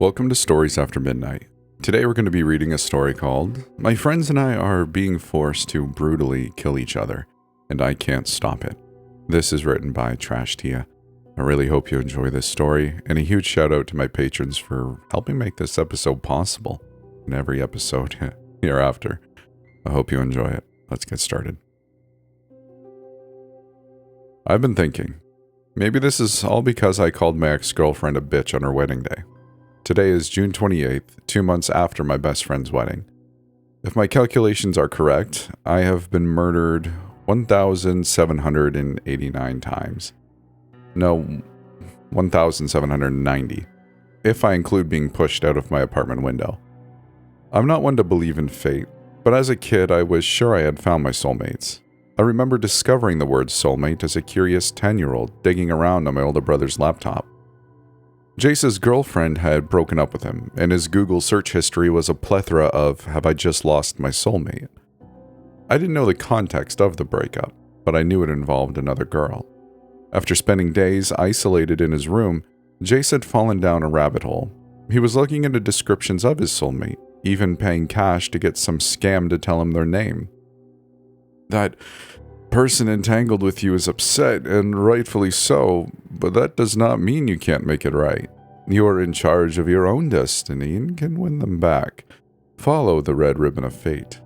Welcome to Stories After Midnight. Today we're going to be reading a story called My Friends and I Are Being Forced to Brutally Kill Each Other, and I Can't Stop It. This is written by Trash Tia. I really hope you enjoy this story, and a huge shout out to my patrons for helping make this episode possible, and every episode hereafter. I hope you enjoy it. Let's get started. I've been thinking, maybe this is all because I called my ex-girlfriend a bitch on her wedding day. Today is June 28th, 2 months after my best friend's wedding. If my calculations are correct, I have been murdered 1,789 times. No, 1,790, if I include being pushed out of my apartment window. I'm not one to believe in fate, but as a kid I was sure I had found my soulmates. I remember discovering the word soulmate as a curious 10-year-old digging around on my older brother's laptop. Jace's girlfriend had broken up with him, and his Google search history was a plethora of "Have I just lost my soulmate?" I didn't know the context of the breakup, but I knew it involved another girl. After spending days isolated in his room, Jace had fallen down a rabbit hole. He was looking into descriptions of his soulmate, even paying cash to get some scam to tell him their name. That person entangled with you is upset, and rightfully so, but that does not mean you can't make it right. You are in charge of your own destiny and can win them back. Follow the red ribbon of fate.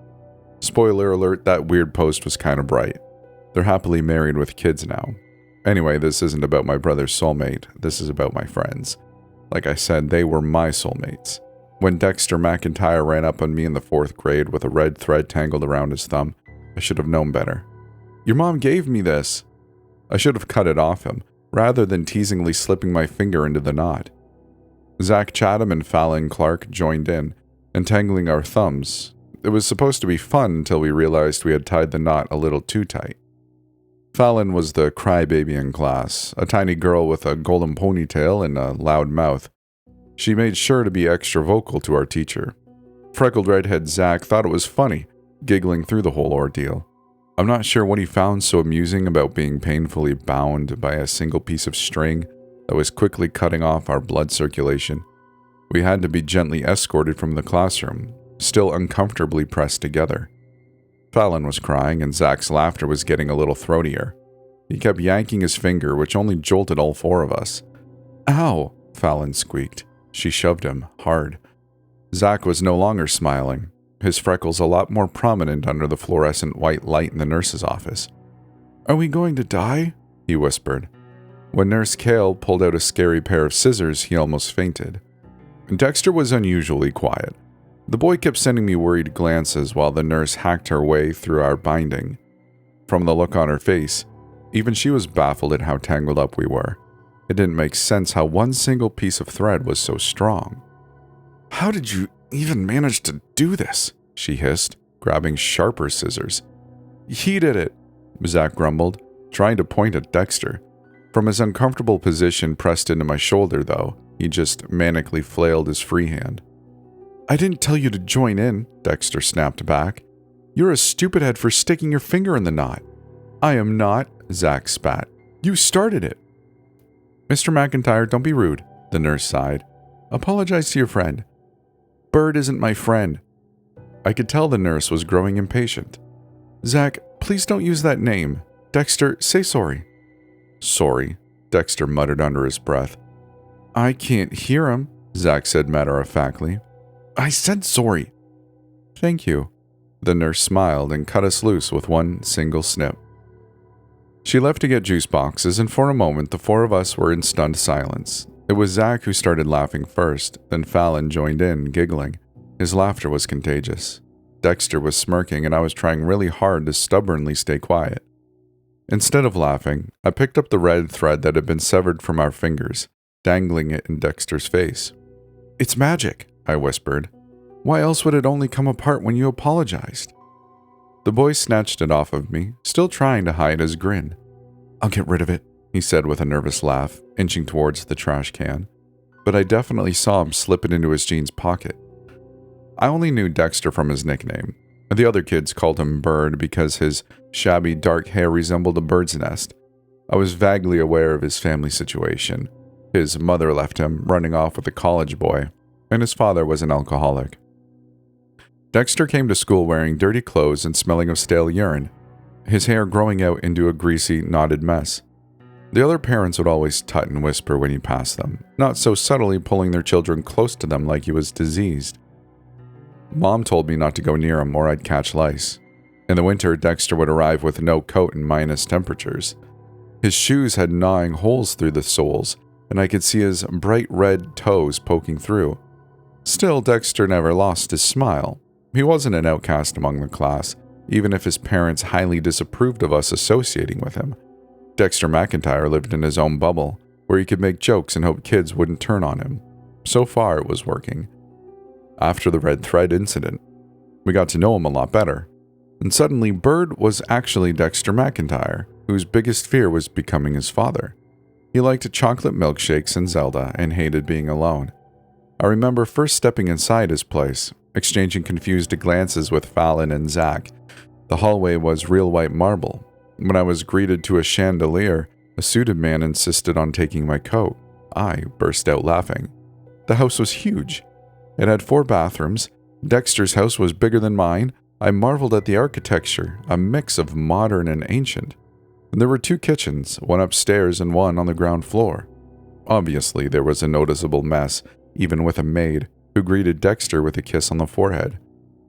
Spoiler alert, that weird post was kind of bright. They're happily married with kids now. Anyway, this isn't about my brother's soulmate, this is about my friends. Like I said, they were my soulmates. When Dexter McIntyre ran up on me in the 4th grade with a red thread tangled around his thumb, I should have known better. "Your mom gave me this." I should have cut it off him, rather than teasingly slipping my finger into the knot. Zach Chatham and Fallon Clark joined in, entangling our thumbs. It was supposed to be fun until we realized we had tied the knot a little too tight. Fallon was the crybaby in class, a tiny girl with a golden ponytail and a loud mouth. She made sure to be extra vocal to our teacher. Freckled redhead Zach thought it was funny, giggling through the whole ordeal. I'm not sure what he found so amusing about being painfully bound by a single piece of string that was quickly cutting off our blood circulation. We had to be gently escorted from the classroom, still uncomfortably pressed together. Fallon was crying and Zach's laughter was getting a little throatier. He kept yanking his finger, which only jolted all 4 of us. "Ow!" Fallon squeaked. She shoved him, hard. Zach was no longer smiling, his freckles a lot more prominent under the fluorescent white light in the nurse's office. "Are we going to die?" he whispered. When Nurse Kale pulled out a scary pair of scissors, he almost fainted. Dexter was unusually quiet. The boy kept sending me worried glances while the nurse hacked her way through our binding. From the look on her face, even she was baffled at how tangled up we were. It didn't make sense how one single piece of thread was so strong. "How did you even manage to do this?" she hissed, grabbing sharper scissors. "He did it," Zach grumbled, trying to point at Dexter. From his uncomfortable position pressed into my shoulder, though, he just manically flailed his free hand. "I didn't tell you to join in," Dexter snapped back. "You're a stupidhead for sticking your finger in the knot." "I am not," Zach spat. "You started it." "Mr. McIntyre, don't be rude," the nurse sighed. "Apologize to your friend." "Bird isn't my friend." I could tell the nurse was growing impatient. "Zach, please don't use that name. Dexter, say sorry." "Sorry," Dexter muttered under his breath. "I can't hear him," Zach said matter-of-factly. "I said sorry." "Thank you." The nurse smiled and cut us loose with one single snip. She left to get juice boxes, and for a moment the 4 of us were in stunned silence. It was Zach who started laughing first, then Fallon joined in, giggling. His laughter was contagious. Dexter was smirking, and I was trying really hard to stubbornly stay quiet. Instead of laughing, I picked up the red thread that had been severed from our fingers, dangling it in Dexter's face. "It's magic," I whispered. "Why else would it only come apart when you apologized?" The boy snatched it off of me, still trying to hide his grin. "I'll get rid of it," he said with a nervous laugh, inching towards the trash can. But I definitely saw him slip it into his jeans pocket. I only knew Dexter from his nickname. The other kids called him Bird because his shabby dark hair resembled a bird's nest. I was vaguely aware of his family situation. His mother left him, running off with a college boy, and his father was an alcoholic. Dexter came to school wearing dirty clothes and smelling of stale urine, his hair growing out into a greasy, knotted mess. The other parents would always tut and whisper when he passed them, not so subtly pulling their children close to them like he was diseased. Mom told me not to go near him or I'd catch lice. In the winter, Dexter would arrive with no coat and minus temperatures. His shoes had gnawing holes through the soles, and I could see his bright red toes poking through. Still, Dexter never lost his smile. He wasn't an outcast among the class, even if his parents highly disapproved of us associating with him. Dexter McIntyre lived in his own bubble, where he could make jokes and hope kids wouldn't turn on him. So far, it was working. After the red thread incident, we got to know him a lot better. And suddenly, Bird was actually Dexter McIntyre, whose biggest fear was becoming his father. He liked chocolate milkshakes and Zelda and hated being alone. I remember first stepping inside his place, exchanging confused glances with Fallon and Zach. The hallway was real white marble. When I was greeted to a chandelier, a suited man insisted on taking my coat. I burst out laughing. The house was huge. It had 4 bathrooms. Dexter's house was bigger than mine. I marveled at the architecture, a mix of modern and ancient. There were 2 kitchens, one upstairs and one on the ground floor. Obviously, there was a noticeable mess, even with a maid, who greeted Dexter with a kiss on the forehead.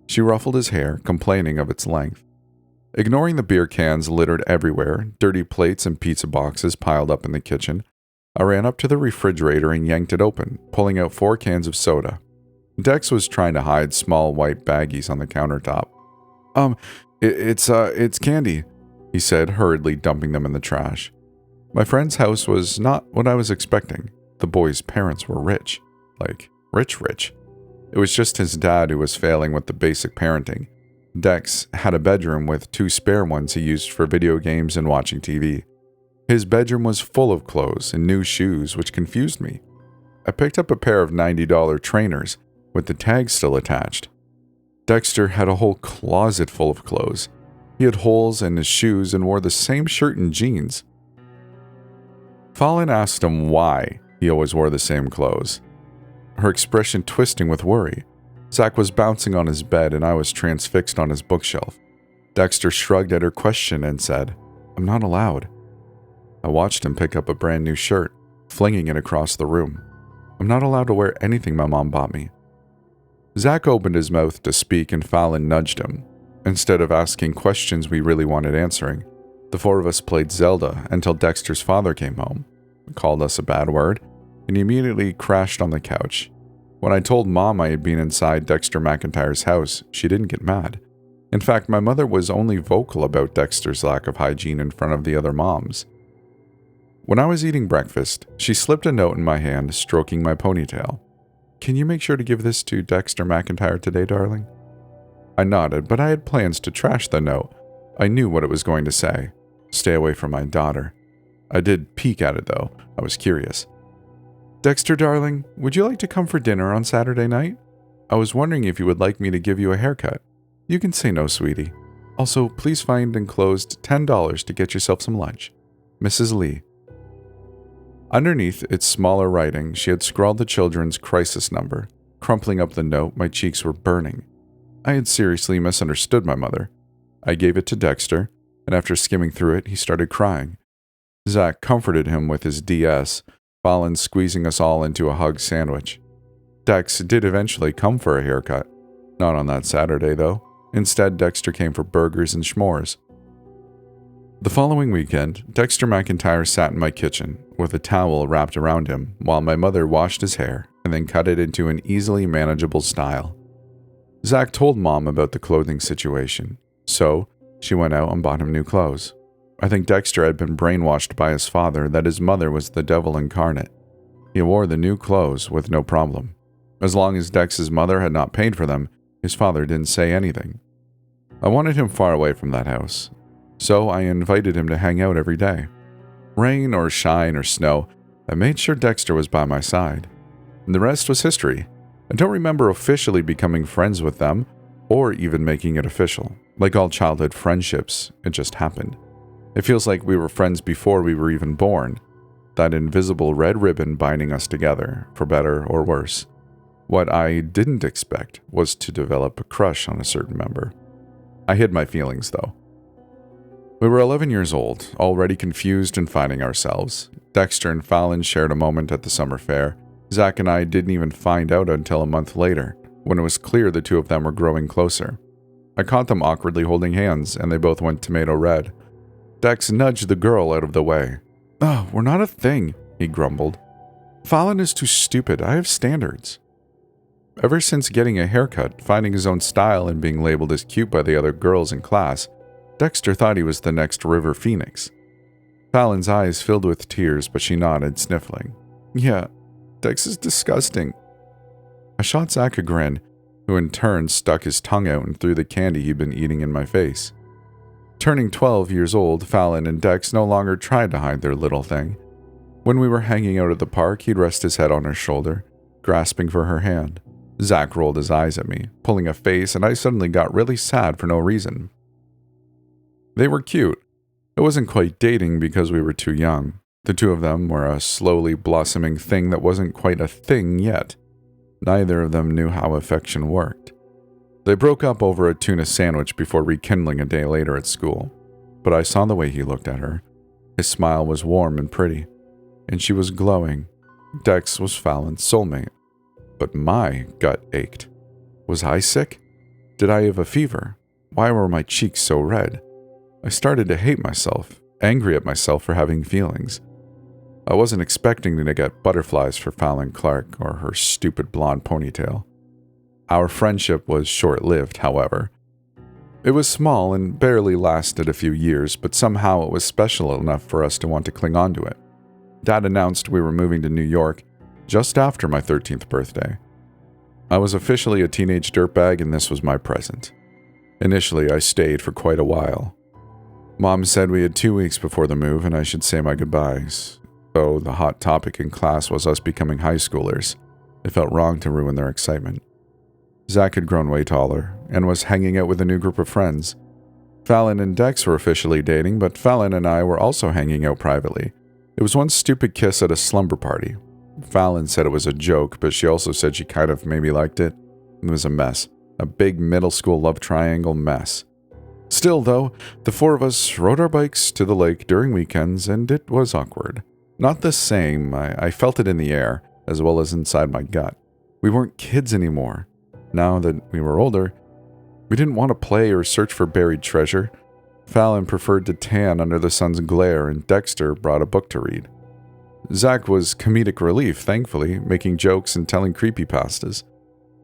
She ruffled his hair, complaining of its length. Ignoring the beer cans littered everywhere, dirty plates and pizza boxes piled up in the kitchen, I ran up to the refrigerator and yanked it open, pulling out 4 cans of soda. Dex was trying to hide small white baggies on the countertop. It's candy," he said, hurriedly dumping them in the trash. My friend's house was not what I was expecting. The boy's parents were rich. Like, rich. It was just his dad who was failing with the basic parenting. Dex had a bedroom with 2 spare ones he used for video games and watching TV. His bedroom was full of clothes and new shoes, which confused me. I picked up a pair of $90 trainers, with the tag still attached. Dexter had a whole closet full of clothes. He had holes in his shoes and wore the same shirt and jeans. Fallon asked him why he always wore the same clothes, her expression twisting with worry. Zach was bouncing on his bed and I was transfixed on his bookshelf. Dexter shrugged at her question and said, "I'm not allowed." I watched him pick up a brand new shirt, flinging it across the room. "I'm not allowed to wear anything my mom bought me." Zach opened his mouth to speak and Fallon nudged him. Instead of asking questions we really wanted answering, the 4 of us played Zelda until Dexter's father came home, called us a bad word, and immediately crashed on the couch. When I told Mom I had been inside Dexter McIntyre's house, she didn't get mad. In fact, my mother was only vocal about Dexter's lack of hygiene in front of the other moms. When I was eating breakfast, she slipped a note in my hand, stroking my ponytail. "Can you make sure to give this to Dexter McIntyre today, darling?" I nodded, but I had plans to trash the note. I knew what it was going to say. Stay away from my daughter. I did peek at it, though. I was curious. "Dexter, darling, would you like to come for dinner on Saturday night? I was wondering if you would like me to give you a haircut. You can say no, sweetie. Also, please find enclosed $10 to get yourself some lunch. Mrs. Lee." Underneath its smaller writing, she had scrawled the children's crisis number. Crumpling up the note, my cheeks were burning. I had seriously misunderstood my mother. I gave it to Dexter, and after skimming through it, he started crying. Zach comforted him with his DS, Fallon squeezing us all into a hug sandwich. Dex did eventually come for a haircut. Not on that Saturday, though. Instead, Dexter came for burgers and s'mores. The following weekend, Dexter McIntyre sat in my kitchen, with a towel wrapped around him, while my mother washed his hair and then cut it into an easily manageable style. Zach told Mom about the clothing situation, so she went out and bought him new clothes. I think Dexter had been brainwashed by his father that his mother was the devil incarnate. He wore the new clothes with no problem. As long as Dex's mother had not paid for them, his father didn't say anything. I wanted him far away from that house, so I invited him to hang out every day. Rain or shine or snow, I made sure Dexter was by my side. And the rest was history. I don't remember officially becoming friends with them, or even making it official. Like all childhood friendships, it just happened. It feels like we were friends before we were even born. That invisible red ribbon binding us together, for better or worse. What I didn't expect was to develop a crush on a certain member. I hid my feelings, though. We were 11 years old, already confused and finding ourselves. Dexter and Fallon shared a moment at the summer fair. Zach and I didn't even find out until a month later, when it was clear the two of them were growing closer. I caught them awkwardly holding hands, and they both went tomato red. Dex nudged the girl out of the way. "Oh, we're not a thing," he grumbled. "Fallon is too stupid. I have standards." Ever since getting a haircut, finding his own style, and being labeled as cute by the other girls in class, Dexter thought he was the next River Phoenix. Fallon's eyes filled with tears, but she nodded, sniffling. "Yeah, Dex is disgusting." I shot Zach a grin, who in turn stuck his tongue out and threw the candy he'd been eating in my face. Turning 12 years old, Fallon and Dex no longer tried to hide their little thing. When we were hanging out at the park, he'd rest his head on her shoulder, grasping for her hand. Zach rolled his eyes at me, pulling a face, and I suddenly got really sad for no reason. They were cute. It wasn't quite dating because we were too young. The two of them were a slowly blossoming thing that wasn't quite a thing yet. Neither of them knew how affection worked. They broke up over a tuna sandwich before rekindling a day later at school. But I saw the way he looked at her. His smile was warm and pretty, and she was glowing. Dex was Fallon's soulmate. But my gut ached. Was I sick? Did I have a fever? Why were my cheeks so red? I started to hate myself, angry at myself for having feelings. I wasn't expecting to get butterflies for Fallon Clark or her stupid blonde ponytail. Our friendship was short-lived, however. It was small and barely lasted a few years, but somehow it was special enough for us to want to cling on to it. Dad announced we were moving to New York just after my 13th birthday. I was officially a teenage dirtbag, and this was my present. Initially, I stayed for quite a while. Mom said we had 2 weeks before the move and I should say my goodbyes. Though the hot topic in class was us becoming high schoolers, it felt wrong to ruin their excitement. Zach had grown way taller and was hanging out with a new group of friends. Fallon and Dex were officially dating, but Fallon and I were also hanging out privately. It was one stupid kiss at a slumber party. Fallon said it was a joke, but she also said she kind of maybe liked it. It was a mess. A big middle school love triangle mess. Still, though, the four of us rode our bikes to the lake during weekends, and it was awkward. Not the same. I felt it in the air, as well as inside my gut. We weren't kids anymore. Now that we were older, we didn't want to play or search for buried treasure. Fallon preferred to tan under the sun's glare, and Dexter brought a book to read. Zach was comedic relief, thankfully, making jokes and telling creepypastas.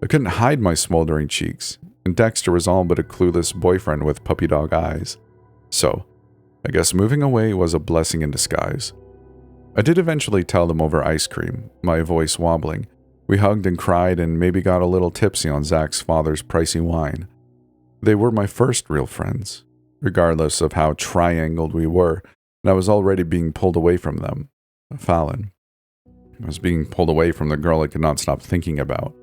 I couldn't hide my smoldering cheeks, and Dexter was all but a clueless boyfriend with puppy dog eyes. So, I guess moving away was a blessing in disguise. I did eventually tell them over ice cream, my voice wobbling. We hugged and cried and maybe got a little tipsy on Zach's father's pricey wine. They were my first real friends, regardless of how triangled we were, and I was already being pulled away from them. Fallon. I was being pulled away from the girl I could not stop thinking about.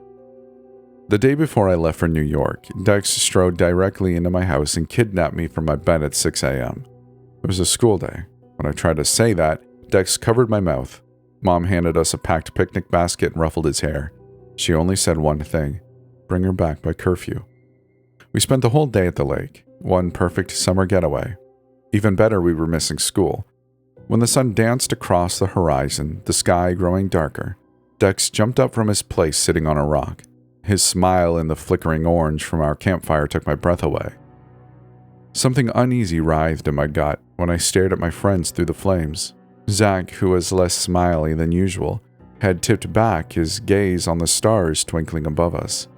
The day before I left for New York, Dex strode directly into my house and kidnapped me from my bed at 6 a.m. It was a school day. When I tried to say that, Dex covered my mouth. Mom handed us a packed picnic basket and ruffled his hair. She only said one thing: bring her back by curfew. We spent the whole day at the lake, one perfect summer getaway. Even better, we were missing school. When the sun danced across the horizon, the sky growing darker, Dex jumped up from his place sitting on a rock. His smile and the flickering orange from our campfire took my breath away. Something uneasy writhed in my gut when I stared at my friends through the flames. Zach, who was less smiley than usual, had tipped back, his gaze on the stars twinkling above us.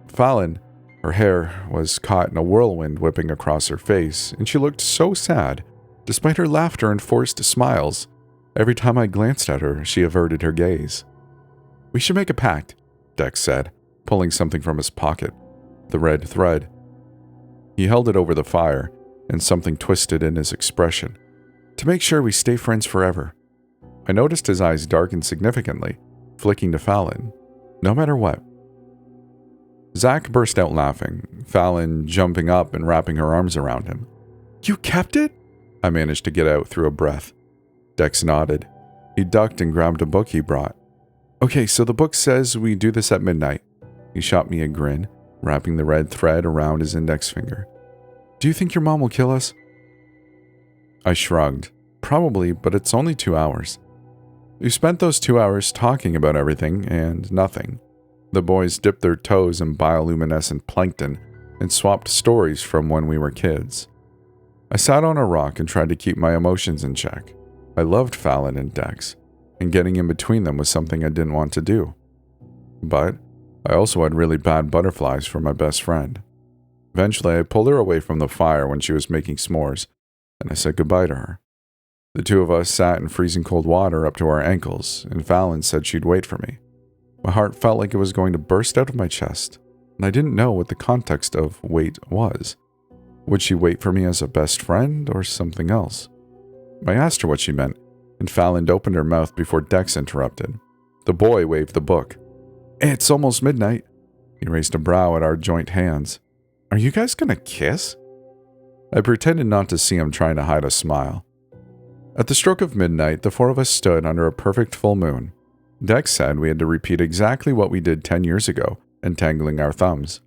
Fallon, her hair was caught in a whirlwind whipping across her face, and she looked so sad, despite her laughter and forced smiles. Every time I glanced at her, she averted her gaze. "We should make a pact," Dex said, pulling something from his pocket. The red thread. He held it over the fire, and something twisted in his expression. "To make sure we stay friends forever." I noticed his eyes darken significantly, flicking to Fallon. No matter what. Zach burst out laughing, Fallon jumping up and wrapping her arms around him. "You kept it?" I managed to get out through a breath. Dex nodded. He ducked and grabbed a book he brought. Okay, so the book says we do this at midnight. He shot me a grin, wrapping the red thread around his index finger. Do you think your mom will kill us? I shrugged. Probably, but it's only 2 hours. We spent those 2 hours talking about everything and nothing. The boys dipped their toes in bioluminescent plankton and swapped stories from when we were kids. I sat on a rock and tried to keep my emotions in check. I loved Fallon and Dex, and getting in between them was something I didn't want to do. But I also had really bad butterflies for my best friend. Eventually, I pulled her away from the fire when she was making s'mores, and I said goodbye to her. The two of us sat in freezing cold water up to our ankles, and Fallon said she'd wait for me. My heart felt like it was going to burst out of my chest, and I didn't know what the context of wait was. Would she wait for me as a best friend or something else? I asked her what she meant, and Fallon opened her mouth before Dex interrupted. The boy waved the book. It's almost midnight. He raised a brow at our joint hands. Are you guys gonna kiss? I pretended not to see him, trying to hide a smile. At the stroke of midnight, the four of us stood under a perfect full moon. Dex said we had to repeat exactly what we did 10 years ago, entangling our thumbs.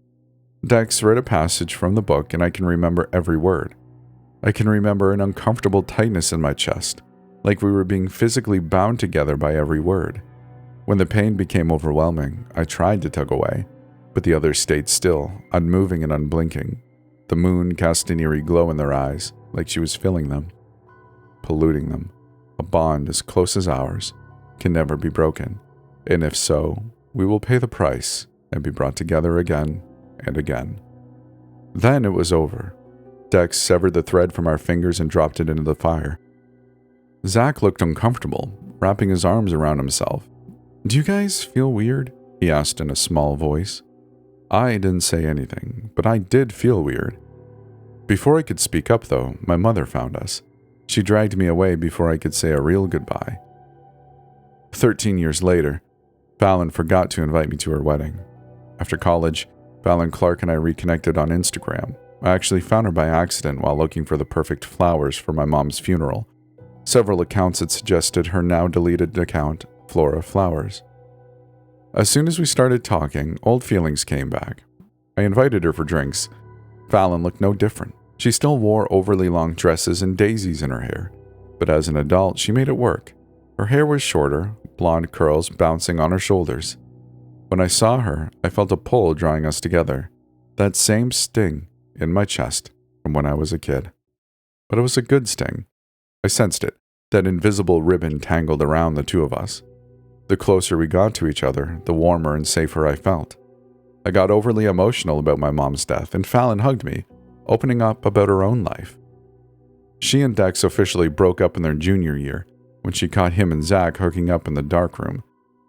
Dex read a passage from the book, and I can remember every word. I can remember an uncomfortable tightness in my chest, like we were being physically bound together by every word. When the pain became overwhelming, I tried to tug away, but the others stayed still, unmoving and unblinking. The moon cast an eerie glow in their eyes, like she was filling them, polluting them. A bond as close as ours can never be broken, and if so, we will pay the price and be brought together again and again. Then it was over. Dex severed the thread from our fingers and dropped it into the fire. Zach looked uncomfortable, wrapping his arms around himself. Do you guys feel weird? He asked in a small voice. I didn't say anything, but I did feel weird. Before I could speak up, though, my mother found us. She dragged me away before I could say a real goodbye. 13 years later, Fallon forgot to invite me to her wedding. After college, Fallon Clark and I reconnected on Instagram. I actually found her by accident while looking for the perfect flowers for my mom's funeral. Several accounts had suggested her now deleted account, Flora Flowers. As soon as we started talking, old feelings came back. I invited her for drinks. Fallon looked no different. She still wore overly long dresses and daisies in her hair, but as an adult, she made it work. Her hair was shorter, blonde curls bouncing on her shoulders. When I saw her, I felt a pull drawing us together. That same sting in my chest from when I was a kid. But it was a good sting. I sensed it, that invisible ribbon tangled around the two of us. The closer we got to each other, the warmer and safer I felt. I got overly emotional about my mom's death, and Fallon hugged me, opening up about her own life. She and Dex officially broke up in their junior year, when she caught him and Zach hooking up in the darkroom.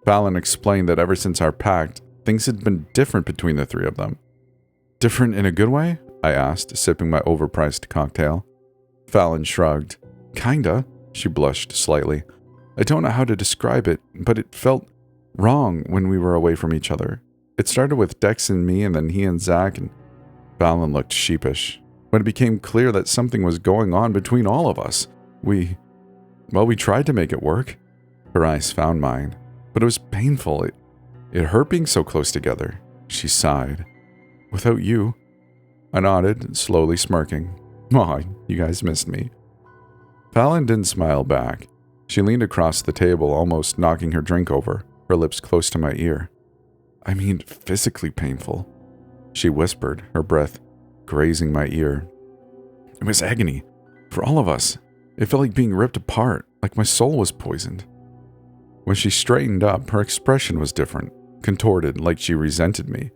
Fallon explained that ever since our pact, things had been different between the three of them. Different in a good way? I asked, sipping my overpriced cocktail. Fallon shrugged. Kinda. She blushed slightly. I don't know how to describe it, but it felt wrong when we were away from each other. It started with Dex and me, and then he and Zach, and Fallon looked sheepish. When it became clear that something was going on between all of us, we tried to make it work. Her eyes found mine, but it was painful. It hurt being so close together. She sighed. Without you. I nodded, slowly smirking. Aw, you guys missed me. Fallon didn't smile back. She leaned across the table, almost knocking her drink over, her lips close to my ear. I mean, physically painful, she whispered, her breath grazing my ear. It was agony. For all of us. It felt like being ripped apart, like my soul was poisoned. When she straightened up, her expression was different, contorted like she resented me.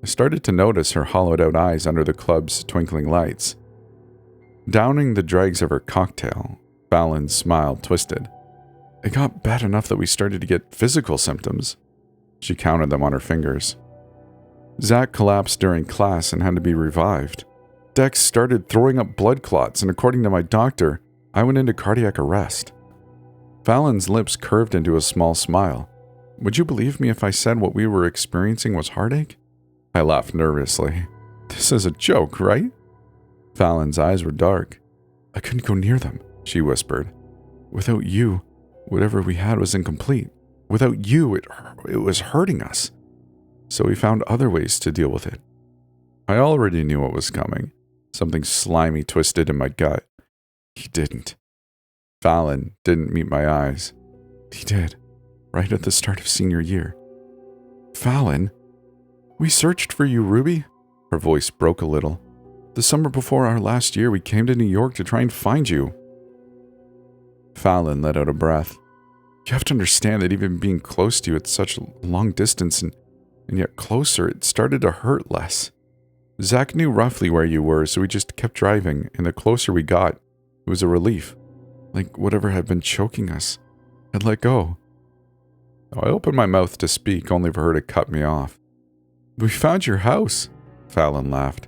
I started to notice her hollowed-out eyes under the club's twinkling lights. Downing the dregs of her cocktail, Fallon's smile twisted. It got bad enough that we started to get physical symptoms. She counted them on her fingers. Zach collapsed during class and had to be revived. Dex started throwing up blood clots, and according to my doctor, I went into cardiac arrest. Fallon's lips curved into a small smile. Would you believe me if I said what we were experiencing was heartache? I laughed nervously. This is a joke, right? Fallon's eyes were dark. I couldn't go near them, she whispered. Without you, whatever we had was incomplete. Without you, it was hurting us. So we found other ways to deal with it. I already knew what was coming. Something slimy twisted in my gut. He didn't. Fallon didn't meet my eyes. He did, right at the start of senior year. Fallon? We searched for you, Ruby. Her voice broke a little. The summer before our last year, we came to New York to try and find you. Fallon let out a breath. You have to understand that even being close to you at such a long distance and yet closer, it started to hurt less. Zach knew roughly where you were, so we just kept driving, and the closer we got, it was a relief. Like whatever had been choking us had let go. I opened my mouth to speak, only for her to cut me off. We found your house, Fallon laughed.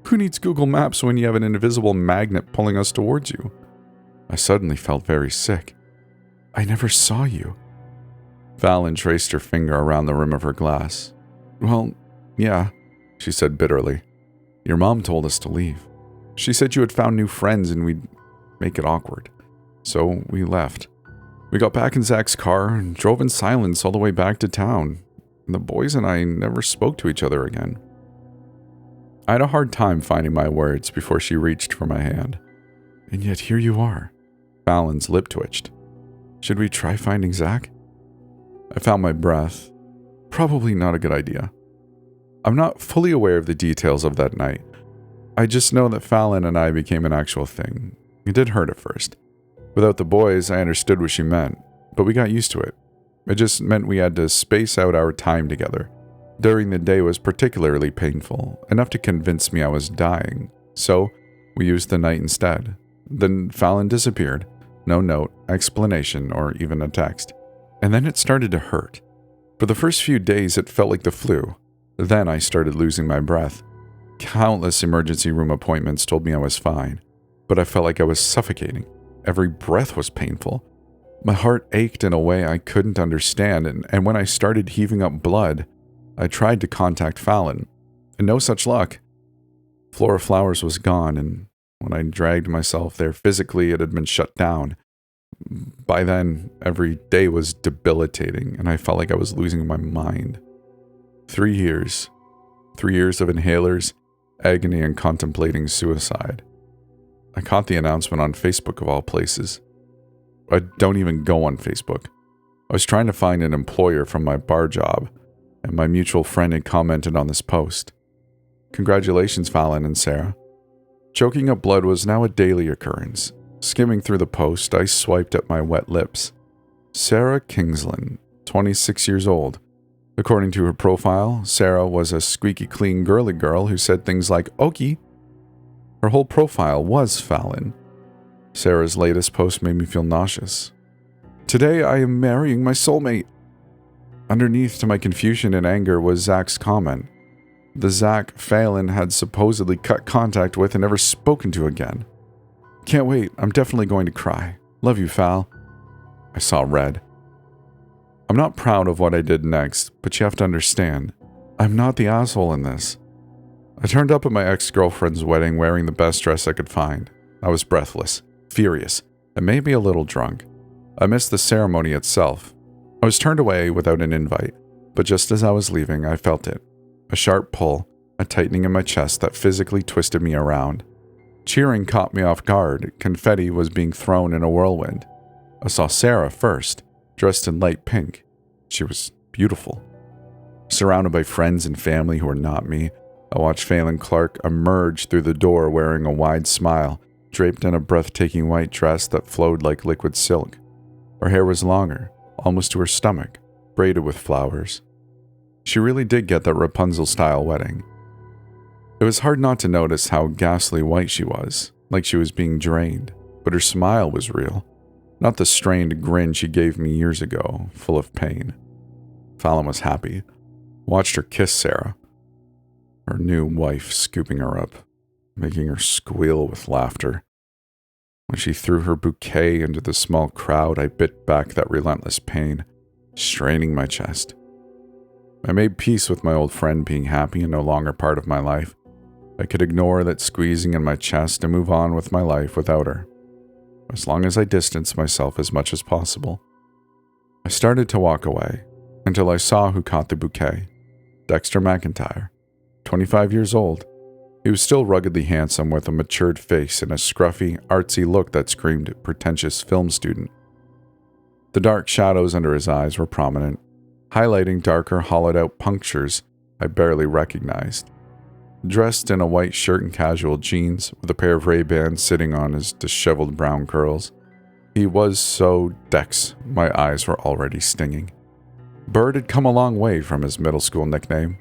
Who needs Google Maps when you have an invisible magnet pulling us towards you? I suddenly felt very sick. I never saw you. Fallon traced her finger around the rim of her glass. Well, yeah, she said bitterly. Your mom told us to leave. She said you had found new friends and we'd make it awkward. So we left. We got back in Zach's car and drove in silence all the way back to town. And the boys and I never spoke to each other again. I had a hard time finding my words before she reached for my hand. And yet here you are. Fallon's lip twitched. Should we try finding Zach? I found my breath. Probably not a good idea. I'm not fully aware of the details of that night. I just know that Fallon and I became an actual thing. It did hurt at first. Without the boys, I understood what she meant, but we got used to it. It just meant we had to space out our time together. During the day was particularly painful, enough to convince me I was dying. So, we used the night instead. Then Fallon disappeared. No note, explanation, or even a text. And then it started to hurt. For the first few days, it felt like the flu. Then I started losing my breath. Countless emergency room appointments told me I was fine, but I felt like I was suffocating. Every breath was painful. My heart ached in a way I couldn't understand, and when I started heaving up blood, I tried to contact Fallon, and no such luck. Flora Flowers was gone, and when I dragged myself there physically, it had been shut down. By then, every day was debilitating, and I felt like I was losing my mind. 3 years. 3 years of inhalers, agony, and contemplating suicide. I caught the announcement on Facebook of all places. I don't even go on Facebook. I was trying to find an employer from my bar job, and my mutual friend had commented on this post. Congratulations, Fallon and Sarah. Choking up blood was now a daily occurrence. Skimming through the post, I swiped at my wet lips. Sarah Kingsland, 26 years old. According to her profile, Sarah was a squeaky clean girly girl who said things like, "Okie." Her whole profile was Fallon. Sarah's latest post made me feel nauseous. Today I am marrying my soulmate. Underneath to my confusion and anger was Zach's comment. The Zach Fallon had supposedly cut contact with and never spoken to again. Can't wait, I'm definitely going to cry. Love you, Fal. I saw red. I'm not proud of what I did next, but you have to understand, I'm not the asshole in this. I turned up at my ex-girlfriend's wedding wearing the best dress I could find. I was breathless, furious, and maybe a little drunk. I missed the ceremony itself. I was turned away without an invite, but just as I was leaving, I felt it. A sharp pull, a tightening in my chest that physically twisted me around. Cheering caught me off guard. Confetti was being thrown in a whirlwind. I saw Sarah first, dressed in light pink. She was beautiful. Surrounded by friends and family who were not me, I watched Phelan Clark emerge through the door wearing a wide smile, draped in a breathtaking white dress that flowed like liquid silk. Her hair was longer, almost to her stomach, braided with flowers. She really did get that Rapunzel-style wedding. It was hard not to notice how ghastly white she was, like she was being drained, but her smile was real, not the strained grin she gave me years ago, full of pain. Fallon was happy, watched her kiss Sarah, her new wife scooping her up, making her squeal with laughter. When she threw her bouquet into the small crowd, I bit back that relentless pain, straining my chest. I made peace with my old friend being happy and no longer part of my life. I could ignore that squeezing in my chest and move on with my life without her, as long as I distanced myself as much as possible. I started to walk away until I saw who caught the bouquet. Dexter McIntyre, 25 years old. He was still ruggedly handsome with a matured face and a scruffy, artsy look that screamed pretentious film student. The dark shadows under his eyes were prominent, highlighting darker, hollowed-out punctures I barely recognized. Dressed in a white shirt and casual jeans, with a pair of Ray-Bans sitting on his disheveled brown curls, he was so Dex, my eyes were already stinging. Bird had come a long way from his middle school nickname.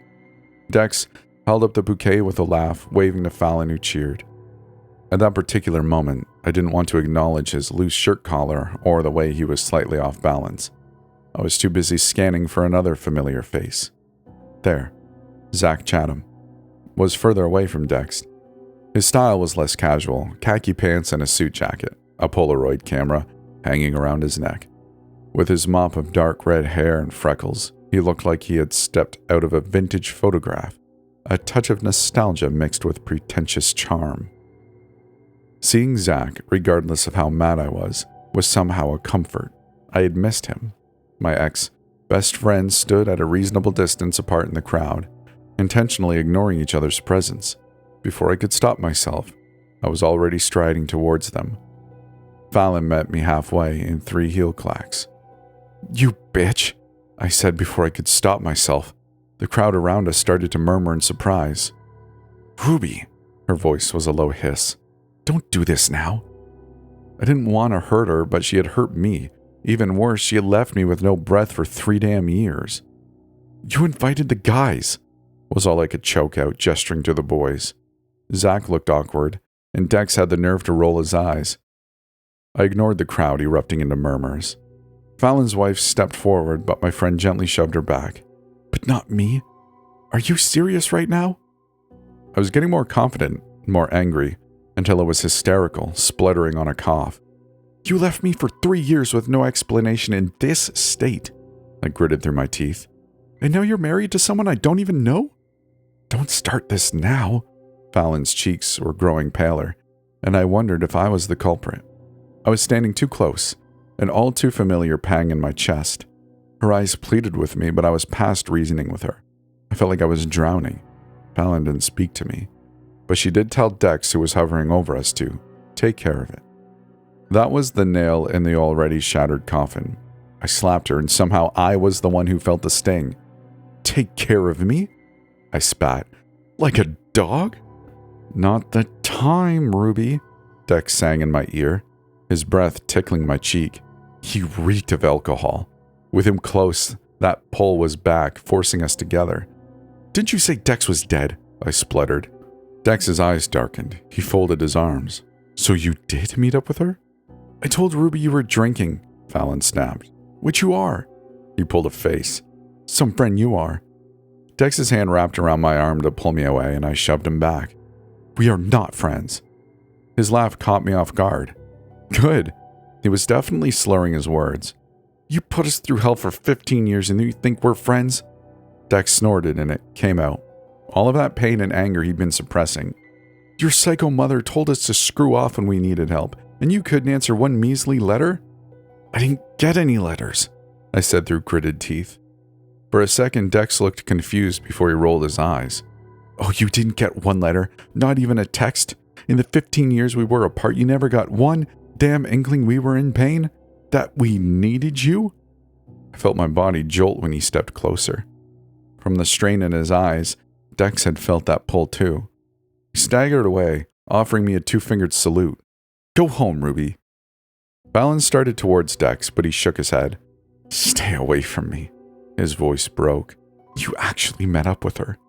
Dex held up the bouquet with a laugh, waving to Fallon, who cheered. At that particular moment, I didn't want to acknowledge his loose shirt collar or the way he was slightly off balance. I was too busy scanning for another familiar face. There, Zach Chatham was further away from Dex. His style was less casual, khaki pants and a suit jacket, a Polaroid camera hanging around his neck. With his mop of dark red hair and freckles, he looked like he had stepped out of a vintage photograph, a touch of nostalgia mixed with pretentious charm. Seeing Zach, regardless of how mad I was somehow a comfort. I had missed him. My ex-best friends stood at a reasonable distance apart in the crowd, intentionally ignoring each other's presence. Before I could stop myself, I was already striding towards them. Fallon met me halfway in 3 heel clacks. "You bitch," I said before I could stop myself. The crowd around us started to murmur in surprise. "Ruby," her voice was a low hiss. "Don't do this now." I didn't want to hurt her, but she had hurt me. Even worse, she had left me with no breath for 3 damn years. "You invited the guys," was all I could choke out, gesturing to the boys. Zach looked awkward, and Dex had the nerve to roll his eyes. I ignored the crowd erupting into murmurs. Fallon's wife stepped forward, but my friend gently shoved her back. "But not me? Are you serious right now?" I was getting more confident, more angry, until it was hysterical, spluttering on a cough. "You left me for 3 years with no explanation in this state," I gritted through my teeth. "And now you're married to someone I don't even know?" "Don't start this now." Fallon's cheeks were growing paler, and I wondered if I was the culprit. I was standing too close, an all too familiar pang in my chest. Her eyes pleaded with me, but I was past reasoning with her. I felt like I was drowning. Fallon didn't speak to me, but she did tell Dex, who was hovering over us, to take care of it. That was the nail in the already shattered coffin. I slapped her, and somehow I was the one who felt the sting. "Take care of me?" I spat. "Like a dog?" "Not the time, Ruby," Dex sang in my ear, his breath tickling my cheek. He reeked of alcohol. With him close, that pull was back, forcing us together. "Didn't you say Dex was dead?" I spluttered. Dex's eyes darkened. He folded his arms. "So you did meet up with her?" "I told Ruby you were drinking," Fallon snapped. "Which you are." He pulled a face. "Some friend you are." Dex's hand wrapped around my arm to pull me away, and I shoved him back. "We are not friends." His laugh caught me off guard. "Good." He was definitely slurring his words. "You put us through hell for 15 years and you think we're friends?" Dex snorted and it came out. All of that pain and anger he'd been suppressing. "Your psycho mother told us to screw off when we needed help, and you couldn't answer one measly letter?" "I didn't get any letters," I said through gritted teeth. For a second, Dex looked confused before he rolled his eyes. "Oh, you didn't get one letter? Not even a text? In the 15 years we were apart, you never got one damn inkling we were in pain? That we needed you?" I felt my body jolt when he stepped closer. From the strain in his eyes, Dex had felt that pull too. He staggered away, offering me a 2-fingered salute. "Go home, Ruby." Fallon started towards Dex, but he shook his head. "Stay away from me." His voice broke. "You actually met up with her."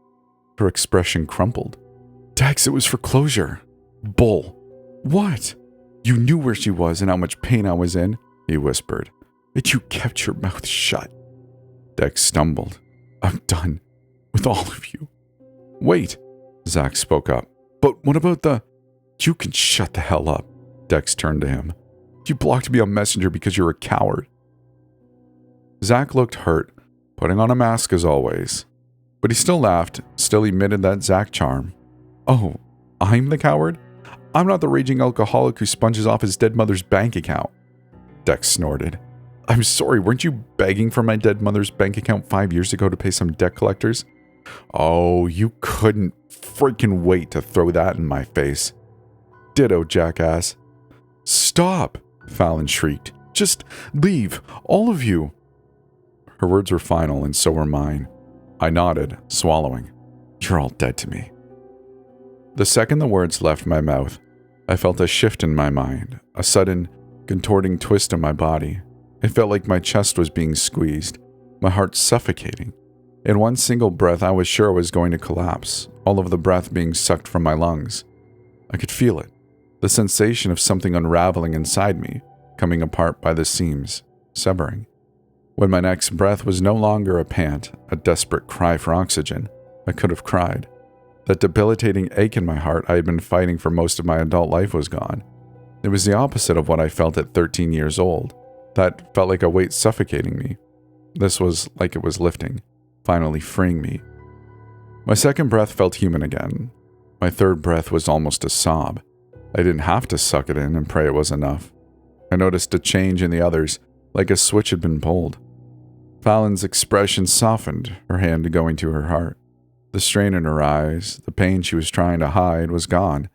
Her expression crumpled. "Dex, it was for closure." "Bull." "What?" "You knew where she was and how much pain I was in," he whispered. "But you kept your mouth shut." Dex stumbled. "I'm done with all of you." "Wait," Zach spoke up. "But what about the—" "You can shut the hell up," Dex turned to him. "You blocked me on Messenger because you're a coward." Zach looked hurt, putting on a mask as always. But he still laughed, still emitted that Zach charm. "Oh, I'm the coward? I'm not the raging alcoholic who sponges off his dead mother's bank account." Dex snorted. I'm sorry, weren't you begging for my dead mother's bank account 5 years ago to pay some debt collectors? Oh, you couldn't freaking wait to throw that in my face. Ditto, jackass. Stop, Fallon shrieked. Just leave, all of you. Her words were final, and so were mine. I nodded, swallowing. You're all dead to me. The second the words left my mouth, I felt a shift in my mind, a sudden, contorting twist in my body. It felt like my chest was being squeezed, my heart suffocating. In one single breath, I was sure I was going to collapse, all of the breath being sucked from my lungs. I could feel it, the sensation of something unraveling inside me, coming apart by the seams, severing. When my next breath was no longer a pant, a desperate cry for oxygen, I could have cried. That debilitating ache in my heart I had been fighting for most of my adult life was gone. It was the opposite of what I felt at 13 years old. That felt like a weight suffocating me. This was like it was lifting, finally freeing me. My second breath felt human again. My third breath was almost a sob. I didn't have to suck it in and pray it was enough. I noticed a change in the others, like a switch had been pulled. Fallon's expression softened, her hand going to her heart. The strain in her eyes, the pain she was trying to hide, was gone.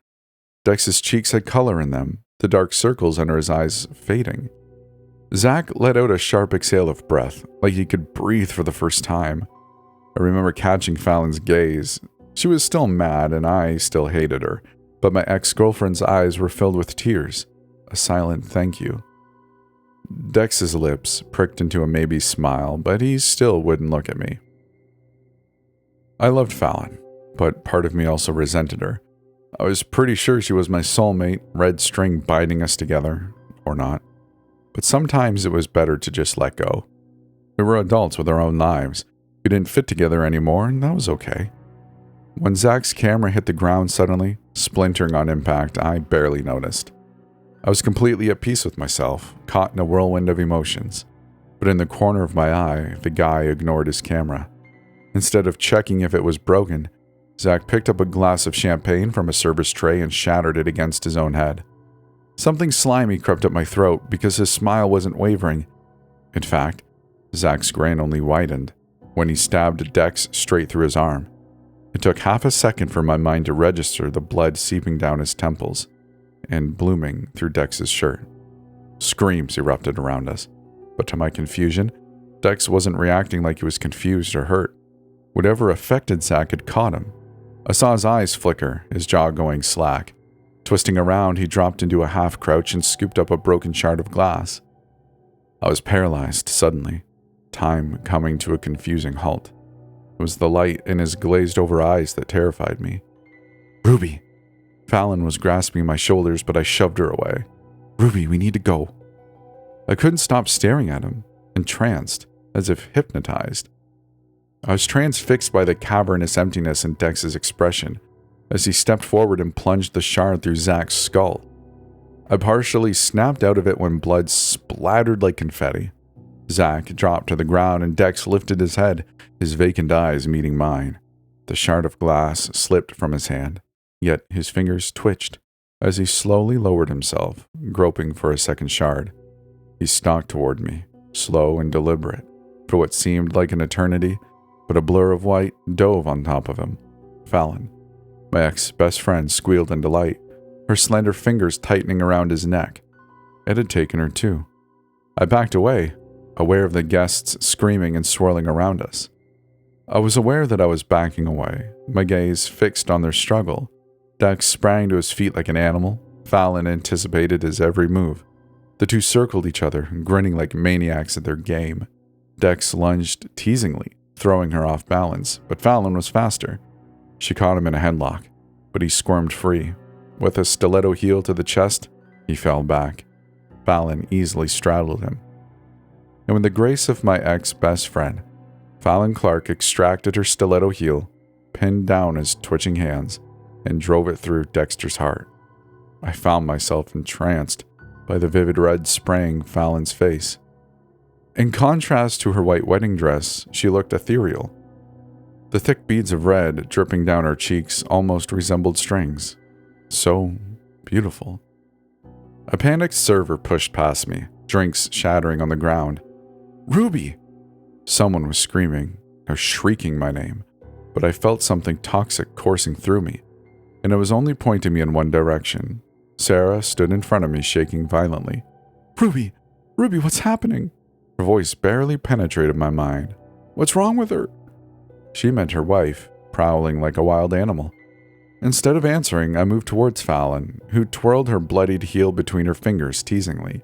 Dex's cheeks had color in them, the dark circles under his eyes fading. Zach let out a sharp exhale of breath, like he could breathe for the first time. I remember catching Fallon's gaze. She was still mad, and I still hated her, but my ex-girlfriend's eyes were filled with tears, a silent thank you. Dex's lips pricked into a maybe smile, but he still wouldn't look at me. I loved Fallon, but part of me also resented her. I was pretty sure she was my soulmate, red string binding us together, or not. But sometimes it was better to just let go. We were adults with our own lives. We didn't fit together anymore, and that was okay. When Zach's camera hit the ground suddenly, splintering on impact, I barely noticed. I was completely at peace with myself, caught in a whirlwind of emotions. But in the corner of my eye, the guy ignored his camera. Instead of checking if it was broken, Zach picked up a glass of champagne from a server's tray and shattered it against his own head. Something slimy crept up my throat because his smile wasn't wavering. In fact, Zach's grin only widened when he stabbed Dex straight through his arm. It took half a second for my mind to register the blood seeping down his temples and blooming through Dex's shirt. Screams erupted around us, but to my confusion, Dex wasn't reacting like he was confused or hurt. Whatever affected Zach had caught him. I saw his eyes flicker, his jaw going slack. Twisting around, he dropped into a half-crouch and scooped up a broken shard of glass. I was paralyzed suddenly, time coming to a confusing halt. It was the light in his glazed-over eyes that terrified me. Ruby! Fallon was grasping my shoulders, but I shoved her away. Ruby, we need to go. I couldn't stop staring at him, entranced, as if hypnotized. I was transfixed by the cavernous emptiness in Dex's expression as he stepped forward and plunged the shard through Zach's skull. I partially snapped out of it when blood splattered like confetti. Zach dropped to the ground and Dex lifted his head, his vacant eyes meeting mine. The shard of glass slipped from his hand, yet his fingers twitched as he slowly lowered himself, groping for a second shard. He stalked toward me, slow and deliberate. For what seemed like an eternity, but a blur of white dove on top of him. Fallon, my ex-best friend, squealed in delight, her slender fingers tightening around his neck. It had taken her too. I backed away, aware of the guests screaming and swirling around us. I was aware that I was backing away, my gaze fixed on their struggle. Dex sprang to his feet like an animal. Fallon anticipated his every move. The two circled each other, grinning like maniacs at their game. Dex lunged teasingly, throwing her off balance, but Fallon was faster. She caught him in a headlock, but he squirmed free. With a stiletto heel to the chest, he fell back. Fallon easily straddled him. And with the grace of my ex-best friend, Fallon Clark extracted her stiletto heel, pinned down his twitching hands, and drove it through Dexter's heart. I found myself entranced by the vivid red spraying Fallon's face. In contrast to her white wedding dress, she looked ethereal. The thick beads of red dripping down her cheeks almost resembled strings. So beautiful. A panicked server pushed past me, drinks shattering on the ground. "Ruby!" Someone was screaming, or shrieking my name, but I felt something toxic coursing through me, and it was only pointing me in one direction. Sarah stood in front of me, shaking violently. "Ruby! Ruby, what's happening?" Her voice barely penetrated my mind. "What's wrong with her?" She meant her wife, prowling like a wild animal. Instead of answering, I moved towards Fallon, who twirled her bloodied heel between her fingers teasingly.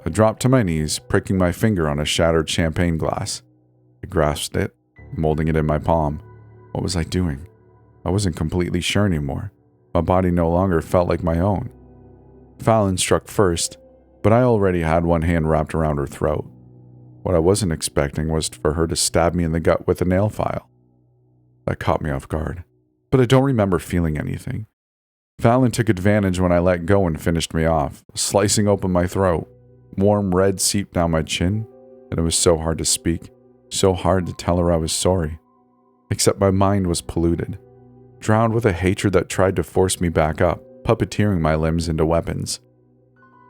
I dropped to my knees, pricking my finger on a shattered champagne glass. I grasped it, molding it in my palm. What was I doing? I wasn't completely sure anymore. My body no longer felt like my own. Fallon struck first, but I already had one hand wrapped around her throat. What I wasn't expecting was for her to stab me in the gut with a nail file. That caught me off guard, but I don't remember feeling anything. Fallon took advantage when I let go and finished me off, slicing open my throat. Warm red seeped down my chin, and it was so hard to speak, so hard to tell her I was sorry. Except my mind was polluted, drowned with a hatred that tried to force me back up, puppeteering my limbs into weapons.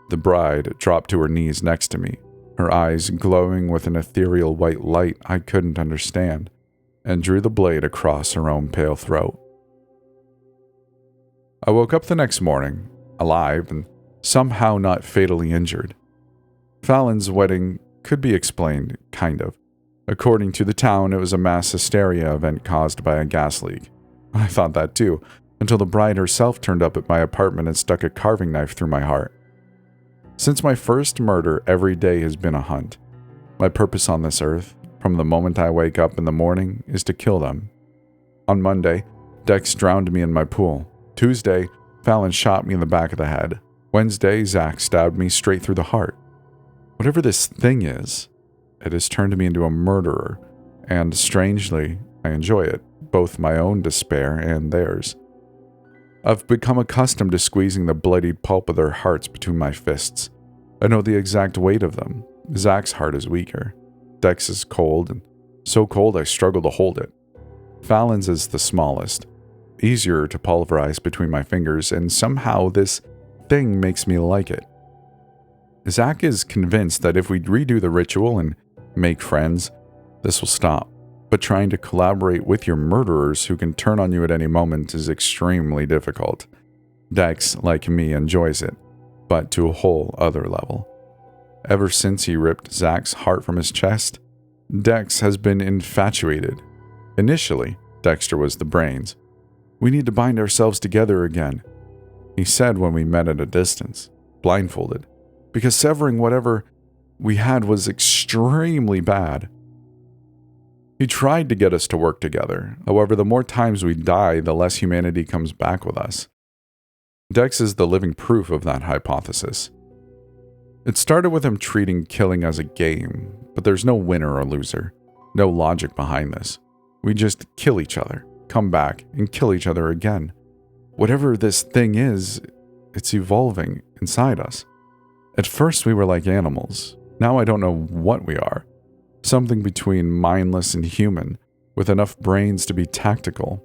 The bride dropped to her knees next to me, her eyes glowing with an ethereal white light I couldn't understand, and drew the blade across her own pale throat. I woke up the next morning, alive and somehow not fatally injured. Fallon's wedding could be explained, kind of. According to the town, it was a mass hysteria event caused by a gas leak. I thought that too, until the bride herself turned up at my apartment and stuck a carving knife through my heart. Since my first murder, every day has been a hunt. My purpose on this earth, from the moment I wake up in the morning, is to kill them. On Monday, Dex drowned me in my pool. Tuesday, Fallon shot me in the back of the head. Wednesday, Zach stabbed me straight through the heart. Whatever this thing is, it has turned me into a murderer, and strangely, I enjoy it, both my own despair and theirs. I've become accustomed to squeezing the bloodied pulp of their hearts between my fists. I know the exact weight of them. Zach's heart is weaker. Dex is cold, and so cold I struggle to hold it. Fallon's is the smallest, easier to pulverize between my fingers, and somehow this thing makes me like it. Zach is convinced that if we redo the ritual and make friends, this will stop. But trying to collaborate with your murderers who can turn on you at any moment is extremely difficult. Dex, like me, enjoys it, but to a whole other level. Ever since he ripped Zach's heart from his chest, Dex has been infatuated. Initially, Dexter was the brains. "We need to bind ourselves together again," he said when we met at a distance, blindfolded, because severing whatever we had was extremely bad. He tried to get us to work together. However, the more times we die, the less humanity comes back with us. Dex is the living proof of that hypothesis. It started with him treating killing as a game, but there's no winner or loser. No logic behind this. We just kill each other, come back, and kill each other again. Whatever this thing is, it's evolving inside us. At first we were like animals. Now I don't know what we are. Something between mindless and human, with enough brains to be tactical.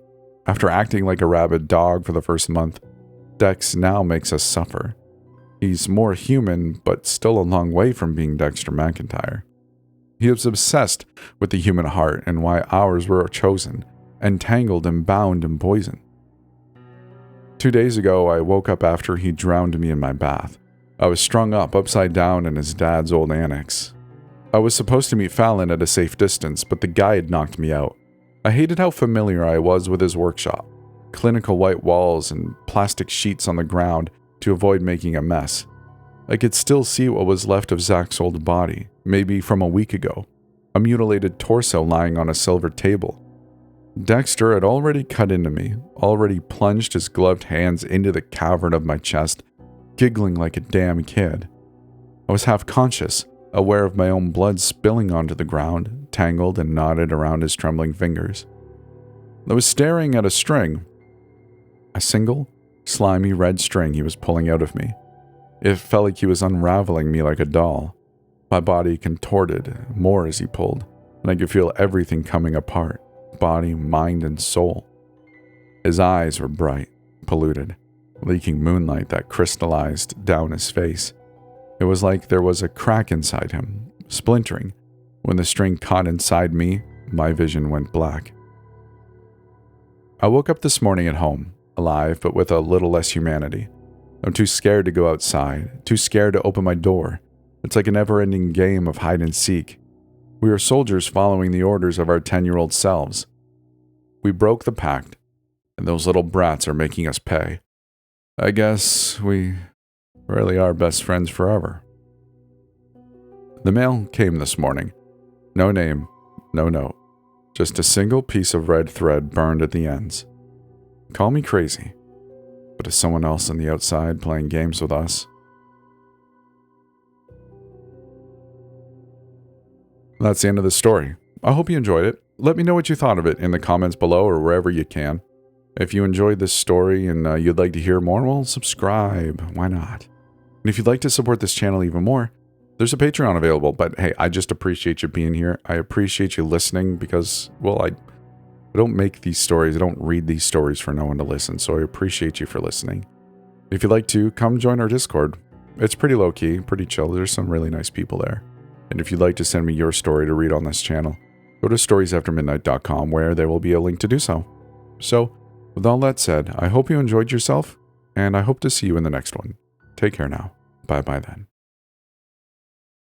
After acting like a rabid dog for the first month, Dex now makes us suffer. He's more human, but still a long way from being Dexter McIntyre. He is obsessed with the human heart and why ours were chosen, entangled and bound in poison. 2 days ago, I woke up after he drowned me in my bath. I was strung up upside down in his dad's old annex. I was supposed to meet Fallon at a safe distance, but the guy had knocked me out. I hated how familiar I was with his workshop. Clinical white walls and plastic sheets on the ground to avoid making a mess. I could still see what was left of Zach's old body, maybe from a week ago. A mutilated torso lying on a silver table. Dexter had already cut into me, already plunged his gloved hands into the cavern of my chest, giggling like a damn kid. I was half conscious, aware of my own blood spilling onto the ground, tangled and knotted around his trembling fingers. I was staring at a string. A single, slimy red string he was pulling out of me. It felt like he was unraveling me like a doll. My body contorted more as he pulled, and I could feel everything coming apart, body, mind, and soul. His eyes were bright, polluted, leaking moonlight that crystallized down his face. It was like there was a crack inside him, splintering. When the string caught inside me, my vision went black. I woke up this morning at home, alive but with a little less humanity. I'm too scared to go outside, too scared to open my door. It's like a never-ending game of hide and seek. We are soldiers following the orders of our 10-year-old selves. We broke the pact, and those little brats are making us pay. I guess we really are best friends forever. The mail came this morning. No name, no note. Just a single piece of red thread burned at the ends. Call me crazy, but is someone else on the outside playing games with us? That's the end of the story. I hope you enjoyed it. Let me know what you thought of it in the comments below or wherever you can. If you enjoyed this story and you'd like to hear more, well, subscribe. Why not? And if you'd like to support this channel even more, there's a Patreon available. But hey, I just appreciate you being here. I appreciate you listening because, well, I don't make these stories. I don't read these stories for no one to listen. So I appreciate you for listening. If you'd like to, come join our Discord. It's pretty low-key, pretty chill. There's some really nice people there. And if you'd like to send me your story to read on this channel, go to storiesaftermidnight.com where there will be a link to do so. So, with all that said, I hope you enjoyed yourself, and I hope to see you in the next one. Take care now. Bye-bye then.